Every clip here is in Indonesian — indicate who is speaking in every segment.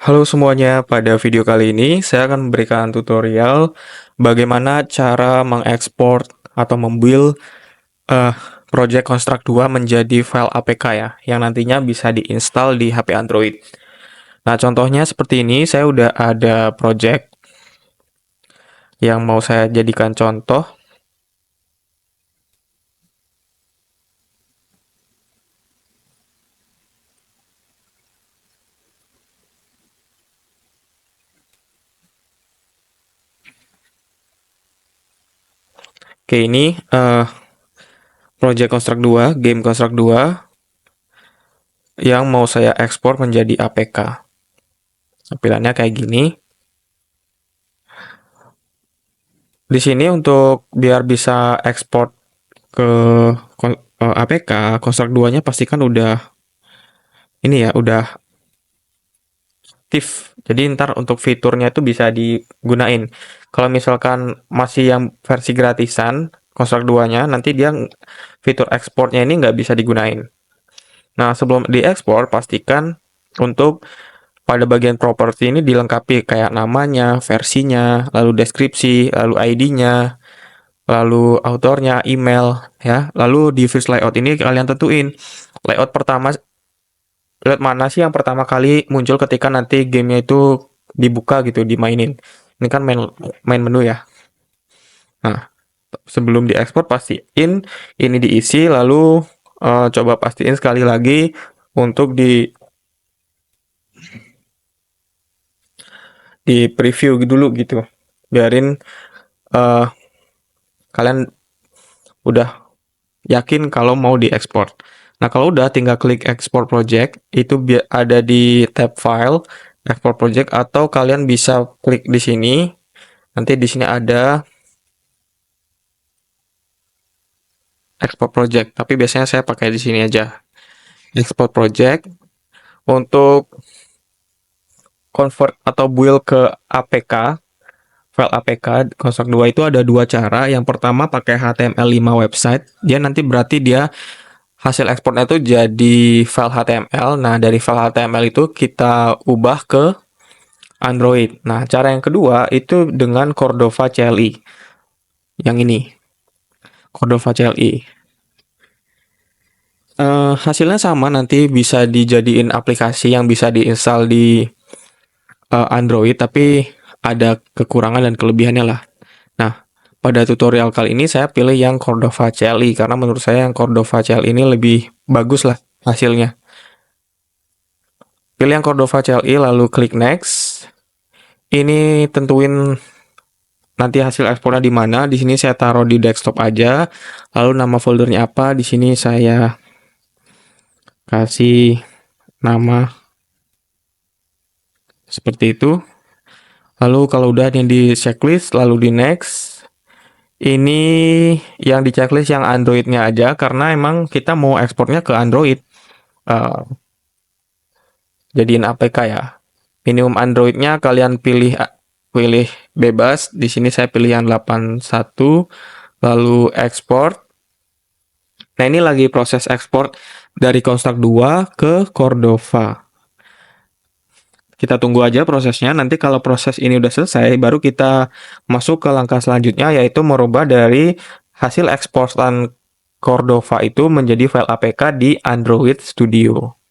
Speaker 1: Halo semuanya, pada video kali ini saya akan memberikan tutorial bagaimana cara mengekspor atau membuild eh, project Construct 2 menjadi file APK ya, yang nantinya bisa diinstal di HP Android. Nah, contohnya seperti ini, saya udah ada project yang mau saya jadikan contoh. Oke, ini project Construct 2, game Construct 2 yang mau saya ekspor menjadi APK. Tampilannya kayak gini. Di sini untuk biar bisa ekspor ke APK, Construct 2-nya pastikan udah ini ya, udah aktif. Jadi ntar untuk fiturnya itu bisa digunain. Kalau misalkan masih yang versi gratisan, Construct 2-nya, nanti dia fitur ekspornya ini nggak bisa digunain. Nah, sebelum diekspor, pastikan untuk pada bagian properti ini dilengkapi kayak namanya, versinya, lalu deskripsi, lalu ID-nya, lalu autornya, email, ya. Lalu di first layout ini kalian tentuin layout pertama, layout mana sih yang pertama kali muncul ketika nanti gamenya itu dibuka gitu, dimainin. Ini kan main menu ya. Nah, sebelum diekspor pastiin ini diisi, lalu coba pastiin sekali lagi untuk di preview dulu gitu. Biarin eh, kalian udah yakin kalau mau diekspor. Nah, kalau udah tinggal klik export project, itu ada di tab file, export project, atau kalian bisa klik di sini. Nanti di sini ada export project, tapi biasanya saya pakai di sini aja. Export project untuk convert atau build ke APK, file APK Construct 2 itu ada dua cara. Yang pertama pakai HTML5 website. Dia nanti berarti dia hasil ekspornya itu jadi file HTML. Nah, dari file HTML itu kita ubah ke Android. Nah, cara yang kedua itu dengan Cordova CLI. Yang ini, Cordova CLI. Hasilnya sama, nanti bisa dijadiin aplikasi yang bisa diinstal di Android, tapi ada kekurangan dan kelebihannya lah. Nah, pada tutorial kali ini saya pilih yang Cordova CLI karena menurut saya yang Cordova CLI ini lebih bagus lah hasilnya. Pilih yang Cordova CLI lalu klik next. Ini tentuin nanti hasil ekspornya di mana. Di sini saya taruh di desktop aja. Lalu nama foldernya apa? Di sini saya kasih nama seperti itu. Lalu kalau udah yang di checklist, lalu di next. Ini yang di checklist yang Android-nya aja karena emang kita mau ekspornya ke Android. Eh, jadiin APK ya. Minimum Android-nya kalian pilih bebas. Di sini saya pilih yang 81, lalu export. Nah, ini lagi proses ekspor dari Construct 2 ke Cordova. Kita tunggu aja prosesnya. Nanti kalau proses ini udah selesai, baru kita masuk ke langkah selanjutnya, yaitu merubah dari hasil eksporan Cordova itu menjadi file APK di Android Studio.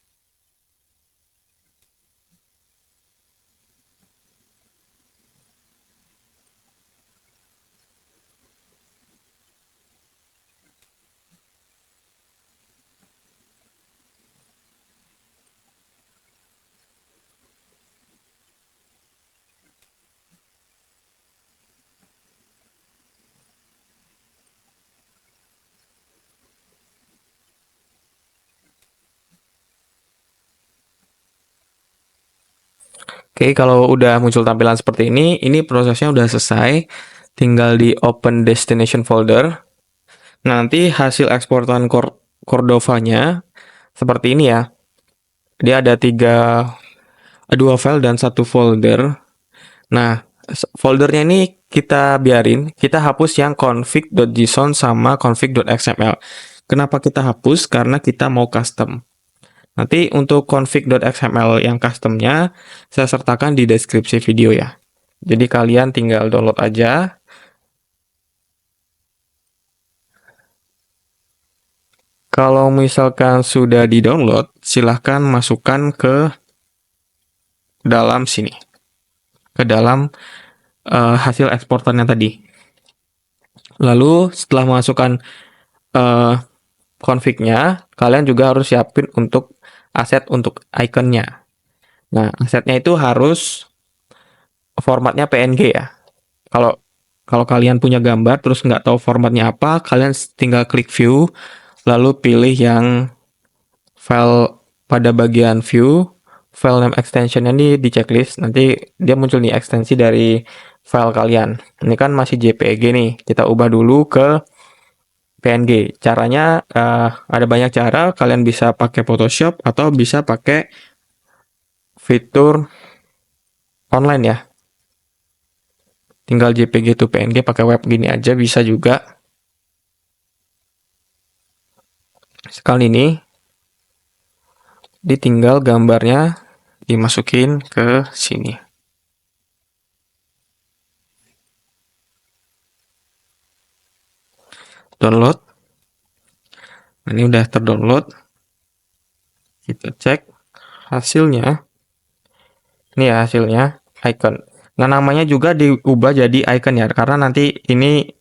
Speaker 1: Oke, kalau udah muncul tampilan seperti ini prosesnya udah selesai. Tinggal di open destination folder. Nah, nanti hasil eksportan Cordova-nya seperti ini ya. Dia ada dua file dan satu folder. Nah, foldernya ini kita biarin, kita hapus yang config.json sama config.xml. Kenapa kita hapus? Karena kita mau custom. Nanti untuk config.xml yang customnya saya sertakan di deskripsi video ya. Jadi kalian tinggal download aja. Kalau misalkan sudah di-download, silahkan masukkan ke dalam sini, ke dalam hasil eksportannya tadi. Lalu setelah masukkan uh, config-nya, kalian juga harus siapin untuk aset untuk ikonnya. Nah, asetnya itu harus formatnya PNG ya. Kalau kalau kalian punya gambar terus nggak tahu formatnya apa, kalian tinggal klik view, lalu pilih yang file pada bagian view, file name extension ini di checklist, nanti dia muncul nih ekstensi dari file kalian. Ini kan masih JPG nih, kita ubah dulu ke PNG. Caranya ada banyak cara, kalian bisa pakai Photoshop atau bisa pakai fitur online ya. Tinggal JPG to PNG pakai web gini aja bisa juga. Sekali ini ditinggal gambarnya dimasukin ke sini. Download. Ini udah terdownload. Kita cek hasilnya. Ini ya hasilnya, icon. Nah, namanya juga diubah jadi icon ya, karena nanti ini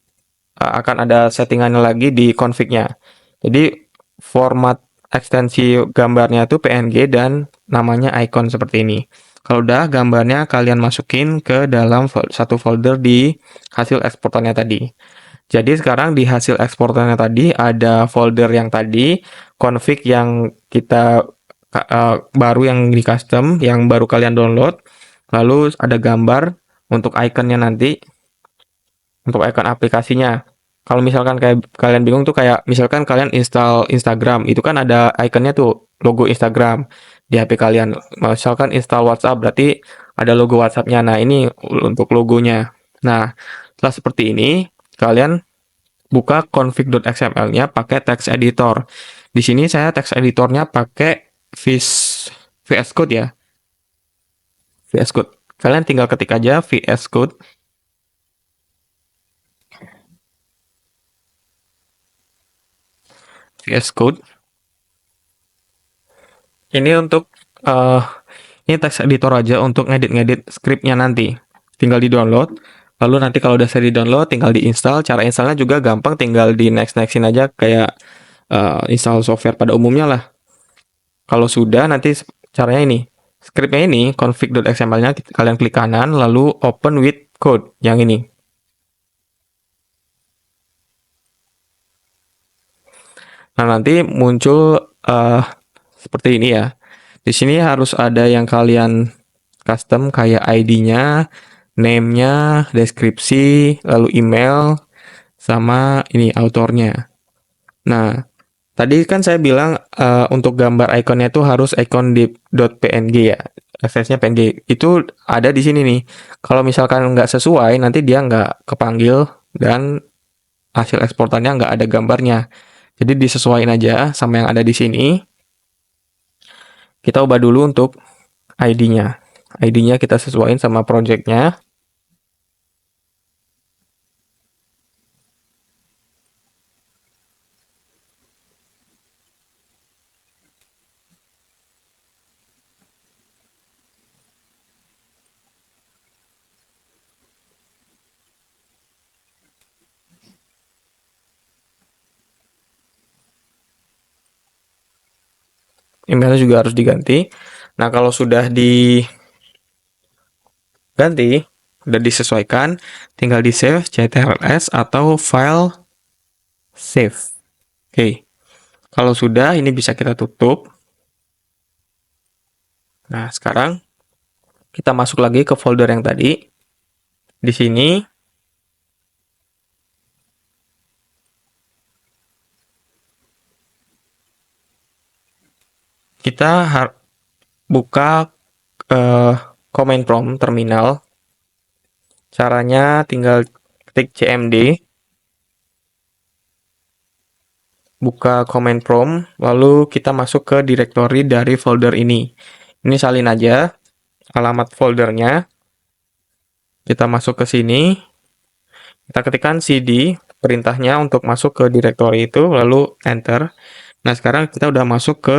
Speaker 1: akan ada settingannya lagi di config-nya. Jadi format ekstensi gambarnya itu PNG dan namanya icon seperti ini. Kalau udah gambarnya kalian masukin ke dalam satu folder di hasil eksportannya tadi. Jadi sekarang di hasil eksportannya tadi ada folder yang tadi, config yang kita baru yang di custom, yang baru kalian download. Lalu ada gambar untuk ikonnya nanti, untuk ikon aplikasinya. Kalau misalkan kayak kalian bingung tuh kayak misalkan kalian install Instagram, itu kan ada ikonnya tuh logo Instagram di HP kalian. Misalkan install WhatsApp berarti ada logo WhatsApp-nya. Nah, ini untuk logonya. Nah, setelah seperti ini, kalian buka config.xml-nya pakai text editor. Di sini saya text editornya pakai VS Code ya. VS Code. Kalian tinggal ketik aja VS Code. VS Code. Ini untuk ini text editor aja untuk ngedit-ngedit scriptnya nanti. Tinggal di-download. Lalu nanti kalau udah saya di-download, tinggal di-install. Cara installnya juga gampang, tinggal di next-nextin aja kayak install software pada umumnya lah. Kalau sudah, nanti caranya ini. Scriptnya ini, config.xml-nya kalian klik kanan, lalu open with code, yang ini. Nah, nanti muncul seperti ini ya. Di sini harus ada yang kalian custom kayak ID-nya, name-nya, deskripsi, lalu email, sama ini autornya. Nah, tadi kan saya bilang untuk gambar ikonnya itu harus icon di .png ya, aksesnya PNG. Itu ada di sini nih. Kalau misalkan nggak sesuai, nanti dia nggak kepanggil dan hasil eksportannya nggak ada gambarnya. Jadi disesuaikan aja sama yang ada di sini. Kita ubah dulu untuk ID-nya. ID-nya kita sesuaikan sama project-nya. Emailnya juga harus diganti. Nah, kalau sudah diganti, sudah disesuaikan, tinggal di save ctrls atau file save. Oke. Kalau sudah, ini bisa kita tutup. Nah, sekarang kita masuk lagi ke folder yang tadi. Di sini kita buka command prompt terminal. Caranya tinggal ketik cmd. buka command prompt, lalu kita masuk ke directory dari folder ini. Ini salin aja alamat foldernya. Kita masuk ke sini, kita ketikkan cd, perintahnya untuk masuk ke directory itu, lalu enter. Nah, sekarang kita udah masuk ke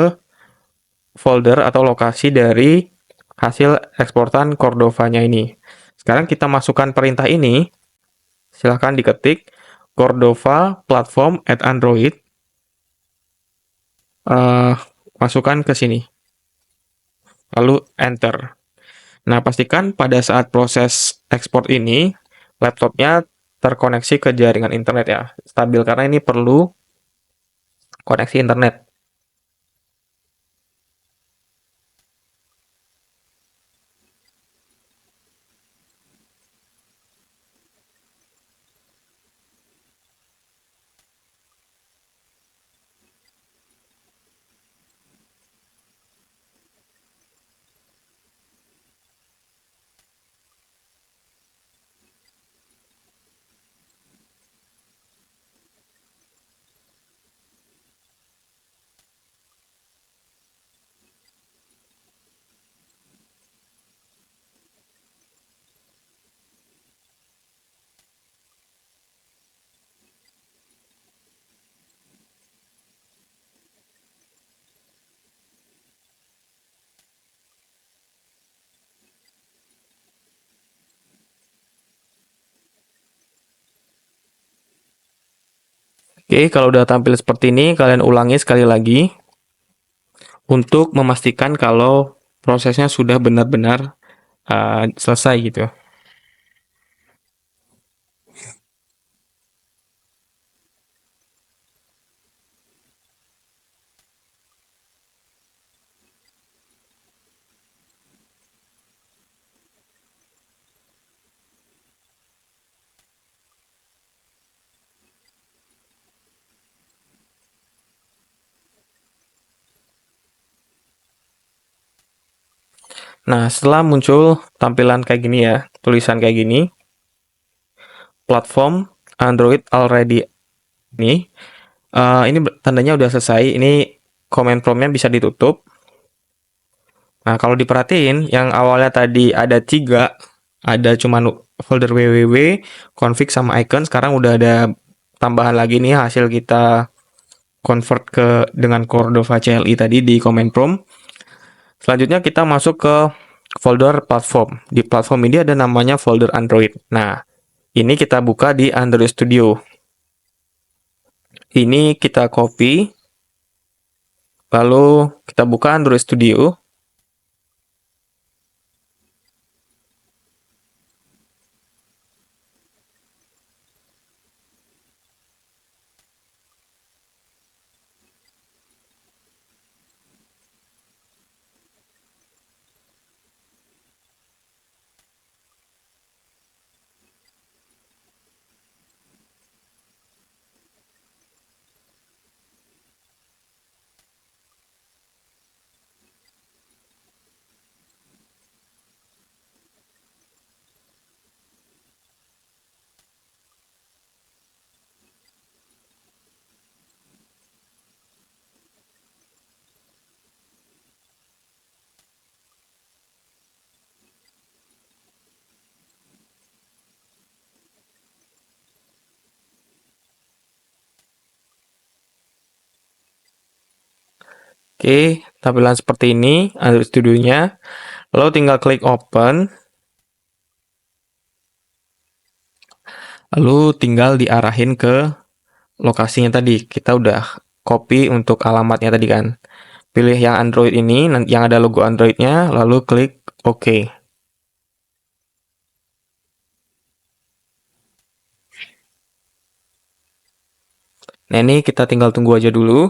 Speaker 1: folder atau lokasi dari hasil eksportan Cordova-nya ini. Sekarang kita masukkan perintah ini, silahkan diketik Cordova platform at Android, uh, masukkan ke sini, lalu enter. Nah, pastikan pada saat proses ekspor ini, laptopnya terkoneksi ke jaringan internet ya, stabil karena ini perlu koneksi internet. Oke, kalau udah tampil seperti ini, kalian ulangi sekali lagi untuk memastikan kalau prosesnya sudah benar-benar selesai gitu. Nah, setelah muncul tampilan kayak gini ya, tulisan kayak gini, platform Android already ini, ini tandanya udah selesai. Ini command prompt-nya bisa ditutup. Nah, kalau diperhatiin, yang awalnya tadi ada 3, ada cuman folder www, config sama icon, sekarang udah ada tambahan lagi nih hasil kita convert ke dengan Cordova CLI tadi di command prompt. Selanjutnya kita masuk ke folder platform. Di platform ini ada namanya folder Android. Nah, ini kita buka di Android Studio. Ini kita copy, lalu kita buka Android Studio. Oke, tampilan seperti ini Android Studio-nya. Lalu tinggal klik open, lalu tinggal diarahin ke lokasinya tadi. Kita udah copy untuk alamatnya tadi kan. Pilih yang Android ini, yang ada logo Android-nya, lalu klik OK. Nah, ini kita tinggal tunggu aja dulu.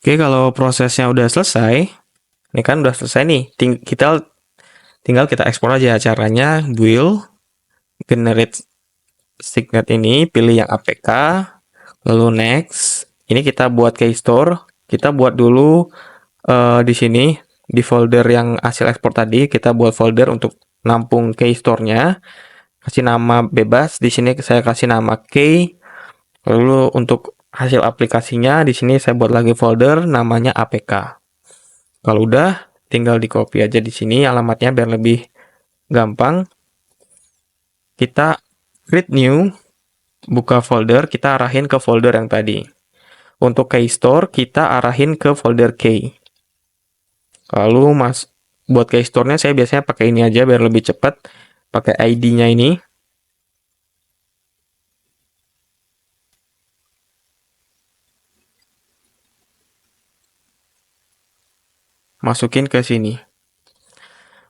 Speaker 1: Oke, kalau prosesnya udah selesai, ini kan udah selesai nih. Kita tinggal kita ekspor aja. Caranya build generate signet ini, pilih yang APK, lalu next. Ini kita buat keystore. Kita buat dulu di sini di folder yang hasil ekspor tadi, kita buat folder untuk nampung keystore-nya. Kasih nama bebas. Di sini saya kasih nama key. Lalu untuk hasil aplikasinya di sini saya buat lagi folder namanya APK. Kalau udah, tinggal di copy aja di sini alamatnya biar lebih gampang. Kita create new, buka folder, kita arahin ke folder yang tadi. Untuk key store kita arahin ke folder key. Lalu buat key store-nya saya biasanya pakai ini aja biar lebih cepat. Pakai ID-nya ini. Masukin ke sini.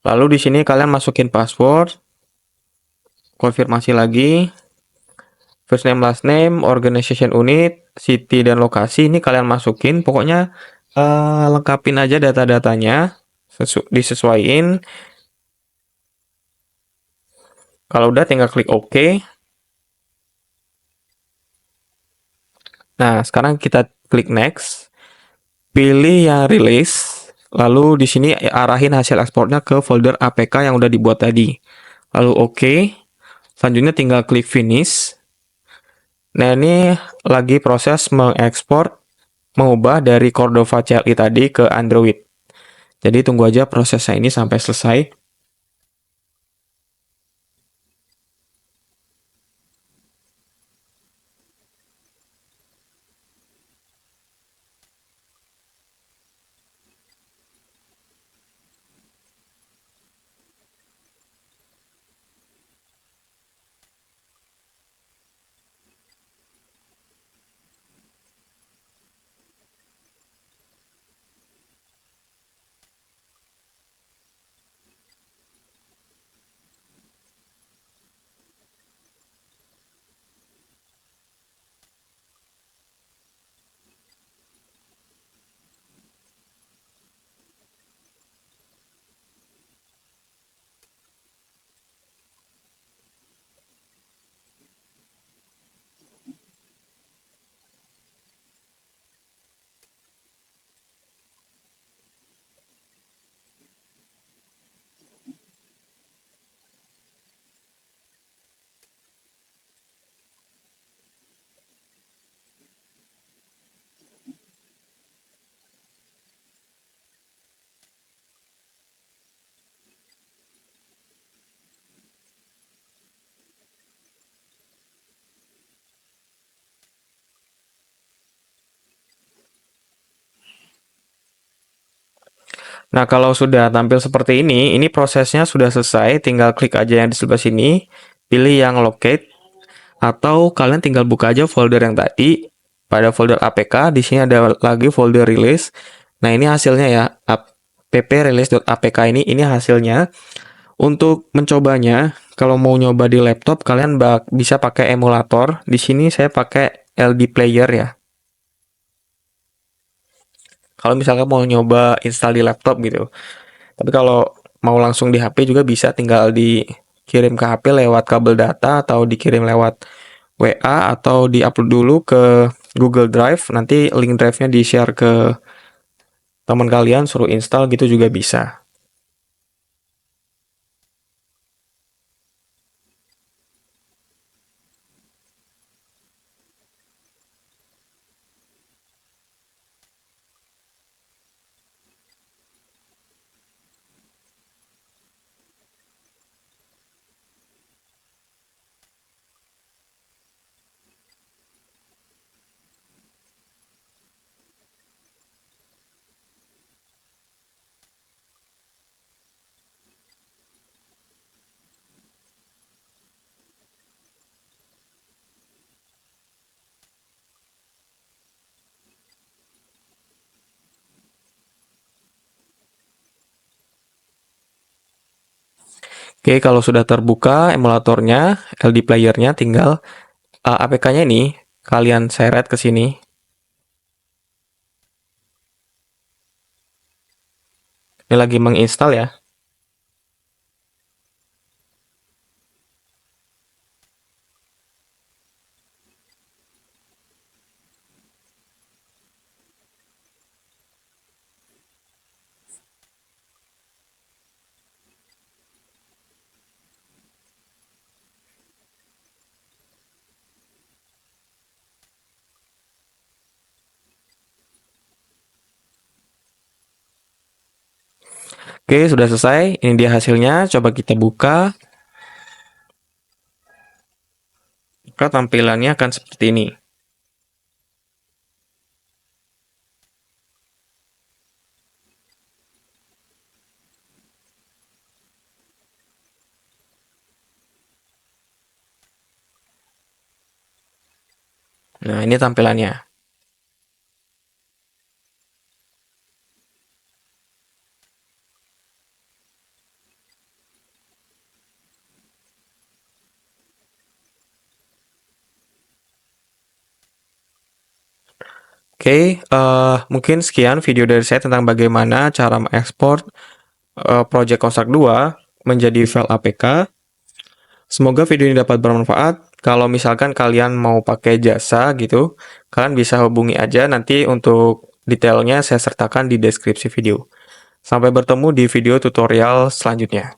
Speaker 1: Lalu di sini kalian masukin password. Konfirmasi lagi. First name, last name, organization unit, city dan lokasi ini kalian masukin. Pokoknya lengkapin aja data-datanya, disesuaiin. Kalau udah tinggal klik OK. Nah, sekarang kita klik next. Pilih yang release. Lalu di sini arahin hasil ekspornya ke folder APK yang udah dibuat tadi. Lalu OK. Selanjutnya tinggal klik finish. Nah, ini lagi proses mengekspor, mengubah dari Cordova CLI tadi ke Android. Jadi tunggu aja prosesnya ini sampai selesai. Nah, kalau sudah tampil seperti ini prosesnya sudah selesai. Tinggal klik aja yang di sebelah sini, pilih yang locate, atau kalian tinggal buka aja folder yang tadi. Pada folder APK, di sini ada lagi folder release. Nah, ini hasilnya ya, app release.apk ini hasilnya. Untuk mencobanya, kalau mau nyoba di laptop, kalian bisa pakai emulator. Di sini saya pakai LD Player ya. Kalau misalnya mau nyoba install di laptop gitu. Tapi kalau mau langsung di HP juga bisa, tinggal dikirim ke HP lewat kabel data atau dikirim lewat WA atau diupload dulu ke Google Drive. Nanti link drive-nya di-share ke teman kalian, suruh install gitu juga bisa. Oke, kalau sudah terbuka emulatornya, LD Player-nya, tinggal APK-nya ini kalian seret ke sini. Ini lagi menginstal ya. Oke, sudah selesai. Ini dia hasilnya. Coba kita buka. Maka tampilannya akan seperti ini. Nah, ini tampilannya. Oke, mungkin sekian video dari saya tentang bagaimana cara mengekspor project Construct 2 menjadi file APK. Semoga video ini dapat bermanfaat. Kalau misalkan kalian mau pakai jasa gitu, kalian bisa hubungi aja, nanti untuk detailnya saya sertakan di deskripsi video. Sampai bertemu di video tutorial selanjutnya.